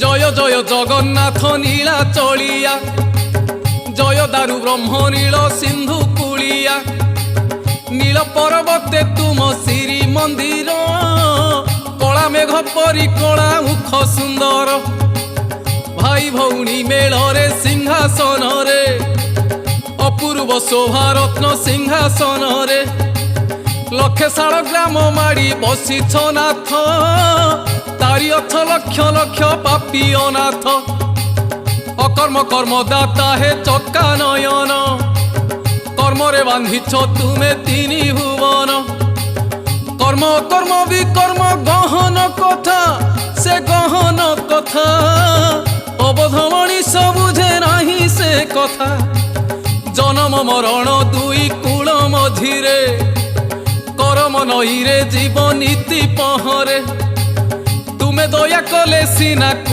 জয় জয় জগন্নাথ নীলা চলিয়া, জয় দারু ব্রহ্ম নীল সিন্ধু কুলিয়া। নীল পর্বতে তুম শ্রী মন্দির, কলা মেঘ পরি কলা মুখ সুন্দর। ভাই ভৌণী মেଳରେ সিংহাসନରେ, অপূর্ব শোভারত্ন সিংহাসନରେ। লক্ষে শাଳ গ্রাম মাড়ি বসিছ নাথ, তারি অর্থ লক্ষ লক্ষ পাপী অনাথ। অকর্ম কর্মদাতা হে চকা নয়ন, কর্মরে বাঁধিছ তুমে তিনি ভুবন। কর্ম কর্ম বিকর্ম গহন কথা, সে গহন কথা অবধ মଣିষ বুঝে নাহি সে কথা। জনম মরণ দুই কূଳ মঝিরে, করম নଈରେ জীব নীতি ପହଁରେ। ତୁମେ ଦୟା କଲେ ସିନା